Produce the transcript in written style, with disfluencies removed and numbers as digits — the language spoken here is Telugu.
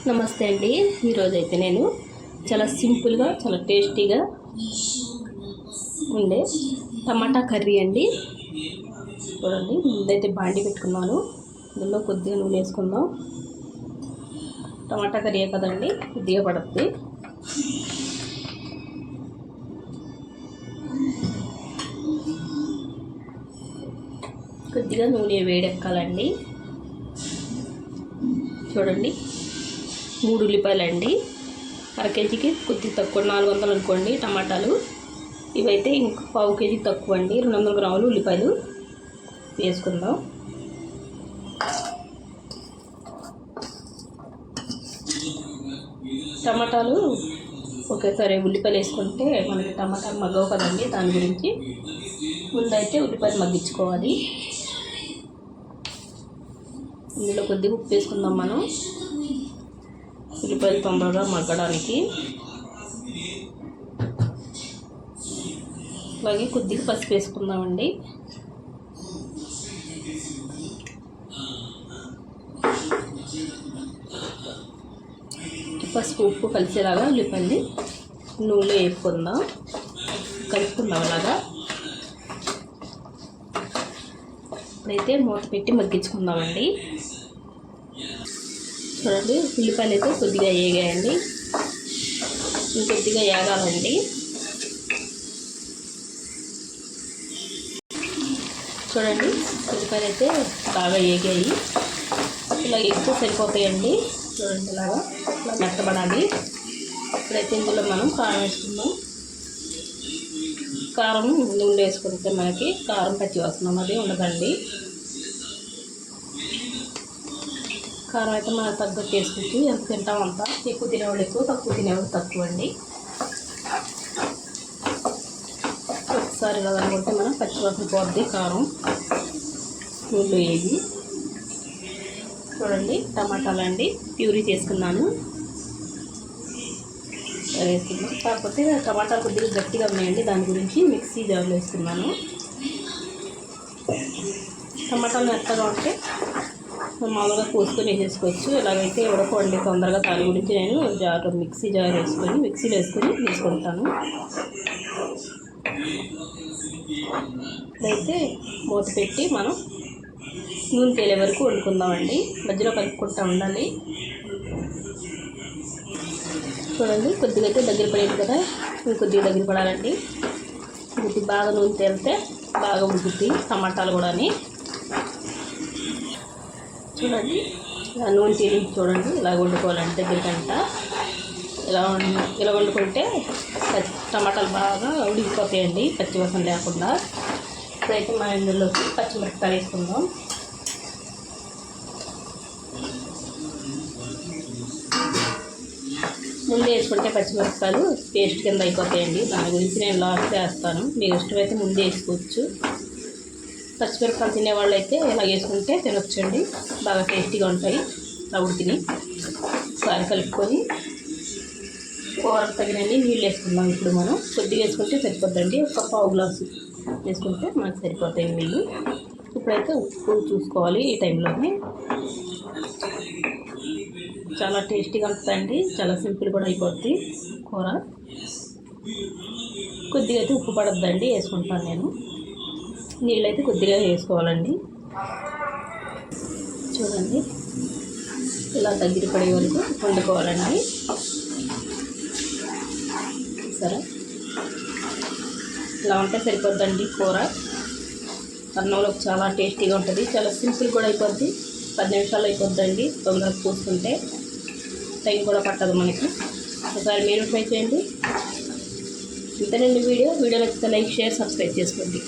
నమస్తే అండి. ఈరోజైతే నేను చాలా సింపుల్గా చాలా టేస్టీగా ఉండే టమాటా కర్రీ అండి. చూడండి, ముందైతే బాండి పెట్టుకున్నాను. ఇందులో కొద్దిగా నూనె వేసుకుందాం. టమాటా కర్రీ కదండి, కొద్దిగా పడుతుంది. కొద్దిగా నూనె వేడెక్కాలండి. చూడండి, 3 ఉల్లిపాయలండి. అర కేజీకి కొద్దిగా తక్కువ, 400 అనుకోండి టమాటాలు. ఇవైతే ఇంక పావు కేజీ తక్కువ అండి, 200 గ్రాములు ఉల్లిపాయలు వేసుకుందాం. టమాటాలు ఒకేసారి ఉల్లిపాయలు వేసుకుంటే మనకి టమాటాలు మగ్గవు కదండి, దాని గురించి ముందైతే ఉల్లిపాయలు మగ్గించుకోవాలి. ఇందులో కొద్దిగా ఉప్పు వేసుకుందాం మనం, ఉల్లిపాయలు తొందరగా మగ్గడానికి. అలాగే కొద్దిగా పసుపు వేసుకుందామండి. పసుపు ఉప్పు కలిసేలాగా ఉల్లిపాయలు నూనెలో వేపుకుందాం, కలుపుకుందాం. అలాగా ఇప్పుడైతే మూత పెట్టి మగ్గించుకుందామండి. చూడండి, ఉల్లిపాయలు అయితే కొద్దిగా వేగాయండి, ఇంకొద్దిగా వేగాలండి. చూడండి, ఉల్లిపాయలు అయితే బాగా వేగాయి. ఇలా ఎక్కువ సరిపోతాయండి. చూడండి, ఇలా మెత్తబడాలి. ఇప్పుడైతే ఇందులో మనం కారం వేసుకుందాం. కారం నూనె వేసుకుంటే మనకి కారం పచ్చి వాసన అన్నది ఉండదండి. కారం అయితే మనకు తగ్గట్టు వేసుకుంటూ ఎంత తింటాం అంత. ఎక్కువ తినేవాళ్ళు ఎక్కువ, తక్కువ తినేవాళ్ళు తక్కువ అండి. ఒకసారి ఇలా అనుకుంటే మనం పచ్చివాసన పోద్ది కారం నూనెలో వేగి. చూడండి, టమాటాలు అండి ప్యూరీ చేసుకున్నాను, వేసుకున్నాను. కాకపోతే టమాటాలు కొద్దిగా గట్టిగా ఉన్నాయండి, దాని గురించి మిక్సీ జార్లో వేసుకున్నాను. టమాటాలు మెత్తగా ఉంటే మామూలుగా కోసుకొని వేసేసుకోవచ్చు. ఇలాగైతే ఉడకండి తొందరగా, దాని గురించి నేను మిక్సీ జార్ వేసుకొని మిక్సీలో వేసుకొని తీసుకుంటాను. ఇదైతే మూత పెట్టి మనం నూనె తేలే వరకు వండుకుందామండి. మధ్యలో కలుపుకుంటూ ఉండాలి. చూడండి, కొద్దిగా అయితే దగ్గర పడేది కదా, కొద్దిగా దగ్గర పడాలండి. కొద్దిగా బాగా నూనె తేలితే బాగా ఉడుకుద్ది టమాటాలు కూడా. చూడండి, నూనె తేలించి చూడండి, ఇలా వండుకోవాలండి దగ్గరికంట. ఇలా వండుకుంటే టమాటాలు బాగా ఉడికిపోతాయండి, పచ్చివాసన లేకుండా. ఇప్పుడైతే మన ఇందులోకి పచ్చిమిరపకాయలు వేసుకుందాం. ముందు వేసుకుంటే పచ్చిమిరపకాయలు పేస్ట్ కింద అయిపోతాయండి, దాని గురించి నేను లాస్ట్ వేస్తాను. మీకు ఇష్టమైతే ముందే వేసుకోవచ్చు. పచ్చిమిరపకాయలు తినేవాళ్ళు అయితే ఇలా వేసుకుంటే తినొచ్చండి, బాగా టేస్టీగా ఉంటాయి. ఉడికిని ఒకసారి కలుపుకొని కూరకు తగినన్ని నీళ్ళు వేసుకుందాం. ఇప్పుడు మనం కొద్దిగా వేసుకుంటే సరిపోద్దండి, ఒక పావు గ్లాసు వేసుకుంటే మనకు సరిపోతాయి నీళ్ళు. ఇప్పుడైతే ఉప్పు చూసుకోవాలి ఈ టైంలోనే. చాలా టేస్టీగా ఉంటుందండి, చాలా సింపుల్ కూడా అయిపోద్ది కూర. కొద్దిగా అయితే ఉప్పు పడద్దండి, వేసుకుంటాను నేను. నీళ్ళు అయితే కొద్దిగా వేసుకోవాలండి. చూడండి, ఇలా దగ్గర పడే వరకు వండుకోవాలండి. సరే, ఇలా ఉంటే సరిపోద్దండి కూర. అన్నంలో చాలా టేస్టీగా ఉంటుంది, చాలా సింపుల్ కూడా అయిపోద్ది. 10 నిమిషాలు అయిపోద్దండి, తొందరగా చూసుకుంటే. టైం కూడా పట్టదు మనకి. ఒకసారి మీరు ట్రై చేయండి. ఇంతేనండి వీడియో నచ్చితే లైక్, షేర్, సబ్స్క్రైబ్ చేసుకోండి.